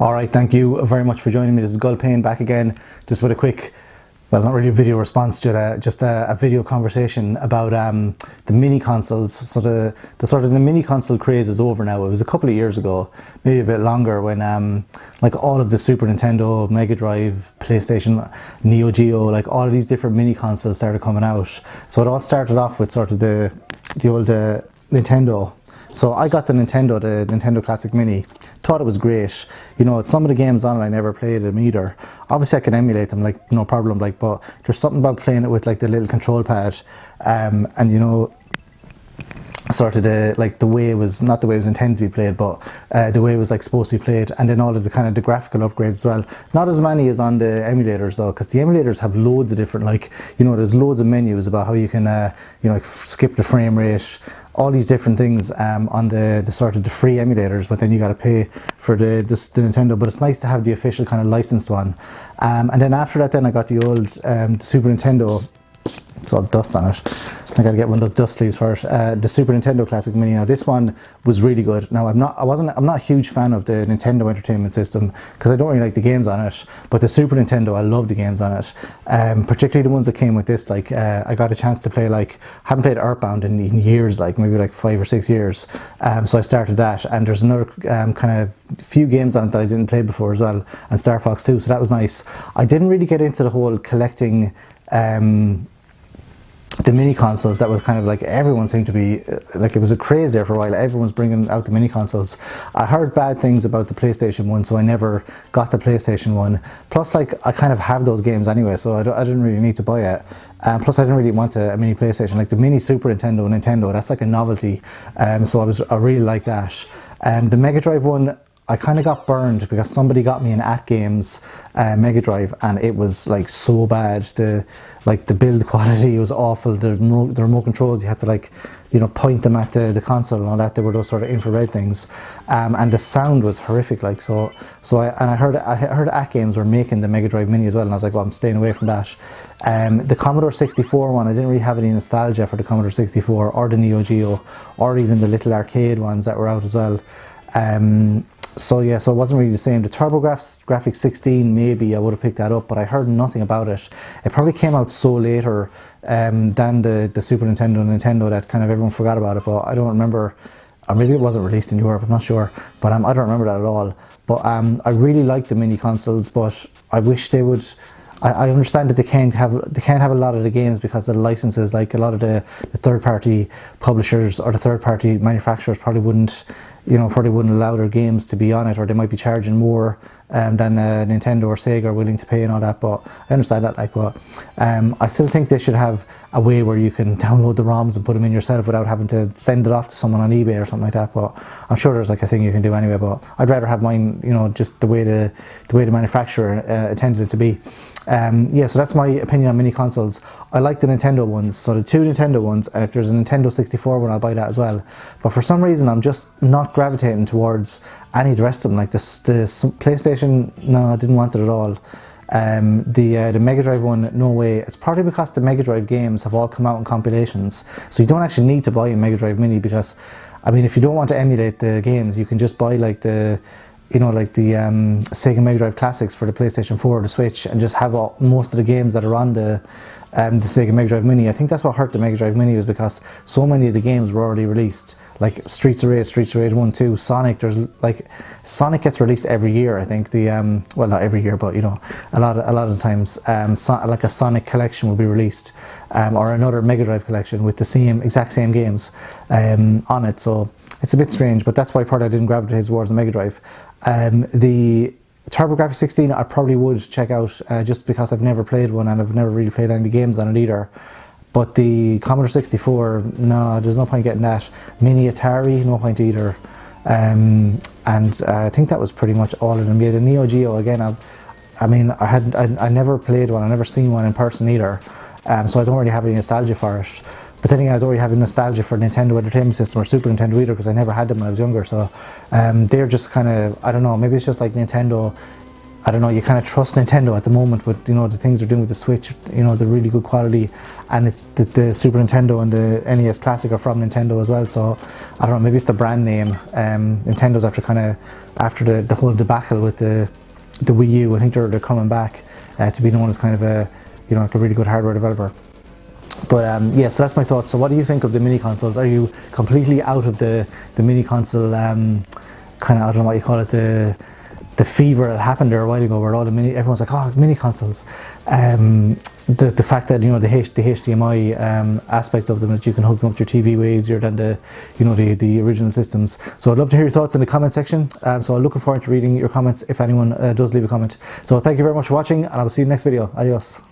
Alright, thank you very much for joining me. This is Gull Payne back again, just with a quick, well, not really a video response, just a video conversation about the mini consoles. So the mini console craze is over now. It was a couple of years ago, maybe a bit longer, when like all of the Super Nintendo, Mega Drive, PlayStation, Neo Geo, like all of these different mini consoles started coming out. So it all started off with sort of the old Nintendo. So I got the Nintendo Classic Mini, thought it was great. You know, some of the games on it I never played them either. Obviously I can emulate them, like, no problem, like, but there's something about playing it with like the little control pad, and you know, sort of the way it was, not the way it was intended to be played, but the way it was like supposed to be played, and then all of the kind of the graphical upgrades as well. Not as many as on the emulators though, because the emulators have loads of different, like, you know, there's loads of menus about how you can you know, like skip the frame rate, all these different things on the sort of the free emulators, but then you got to pay for the Nintendo. But it's nice to have the official kind of licensed one. And then after that, then I got the old the Super Nintendo. It's all dust on it. I gotta get one of those dust sleeves first. The Super Nintendo Classic Mini. Now this one was really good. Now I'm not a huge fan of the Nintendo Entertainment System because I don't really like the games on it. But the Super Nintendo, I love the games on it. Particularly the ones that came with this. Like I got a chance to play, like, haven't played Earthbound in years, like maybe like 5 or 6 years. So I started that, and there's another kind of few games on it that I didn't play before as well, and Star Fox 2. So that was nice. I didn't really get into the whole collecting the mini consoles. That was kind of like, everyone seemed to be, like, it was a craze there for a while. Everyone's bringing out the mini consoles. I heard bad things about the PlayStation 1, so I never got the PlayStation 1. Plus, like, I kind of have those games anyway, so I didn't really need to buy it. Plus, I didn't really want a mini PlayStation. Like the mini Super Nintendo, that's like a novelty. So I really like that. The Mega Drive one, I kind of got burned because somebody got me an At Games Mega Drive, and it was like so bad. The build quality was awful. The remote controls, you had to, like, you know, point them at the console and all that. They were those sort of infrared things, and the sound was horrific. Like, I heard At Games were making the Mega Drive Mini as well, and I was like, well, I'm staying away from that. The Commodore 64 one, I didn't really have any nostalgia for the Commodore 64 or the Neo Geo, or even the little arcade ones that were out as well. So yeah, so it wasn't really the same. The TurboGrafx 16, maybe I would have picked that up, but I heard nothing about it. It probably came out so later than the Super Nintendo and Nintendo that kind of everyone forgot about it, but I don't remember, or maybe it wasn't released in Europe, I'm not sure, but I don't remember that at all. But I really like the mini consoles, but I wish they would. I understand that they can't have a lot of the games because of the licenses. Like, a lot of the third-party publishers or the third-party manufacturers probably wouldn't allow their games to be on it, or they might be charging more than Nintendo or Sega are willing to pay and all that. But I understand that, like, but I still think they should have a way where you can download the ROMs and put them in yourself without having to send it off to someone on eBay or something like that. But I'm sure there's like a thing you can do anyway. But I'd rather have mine, you know, just the way the manufacturer intended it to be. Yeah, so that's my opinion on mini consoles. I like the Nintendo ones, so the 2 Nintendo ones, and if there's a Nintendo 64 one, I'll buy that as well. But for some reason, I'm just not gravitating towards any of the rest of them. Like the PlayStation, no, I didn't want it at all. The Mega Drive one, no way. It's probably because the Mega Drive games have all come out in compilations, so you don't actually need to buy a Mega Drive Mini, because, I mean, if you don't want to emulate the games, you can just buy like the, you know, like the Sega Mega Drive Classics for the PlayStation 4 or the Switch, and just have most of the games that are on the Sega Mega Drive Mini. I think that's what hurt the Mega Drive Mini, was because so many of the games were already released. Like Streets of Rage 1, 2, Sonic. There's like, Sonic gets released every year. I think the well, not every year, but you know, a lot of the times, like a Sonic collection will be released, or another Mega Drive collection with the exact same games on it. So it's a bit strange, but that's why part I didn't gravitate towards the Mega Drive. The TurboGrafx 16 I probably would check out, just because I've never played one, and I've never really played any of the games on it either. But the Commodore 64, no, there's no point getting that. Mini Atari, no point either. And I think that was pretty much all of them. Yeah, the Neo Geo, again, I never played one, I never seen one in person either. So I don't really have any nostalgia for it. But then again, I don't really have any nostalgia for Nintendo Entertainment System or Super Nintendo either, because I never had them when I was younger. So they're just kind of, I don't know, maybe it's just like Nintendo I don't know, you kind of trust Nintendo at the moment with, you know, the things they're doing with the Switch, you know, the really good quality, and it's the Super Nintendo and the NES Classic are from Nintendo as well, so I don't know, maybe it's the brand name. Nintendo's after the whole debacle with the Wii U, I think they're coming back to be known as kind of a, you know, like a really good hardware developer. But yeah, so that's my thoughts. So what do you think of the mini consoles? Are you completely out of the mini console, kind of, I don't know what you call it, the fever that happened there a while ago, where everyone's like, oh, mini consoles. The fact that, you know, the HDMI aspect of them, that you can hook them up to your TV way easier than the original systems. So I'd love to hear your thoughts in the comment section. So I'm looking forward to reading your comments if anyone does leave a comment. So thank you very much for watching, and I will see you in the next video. Adios.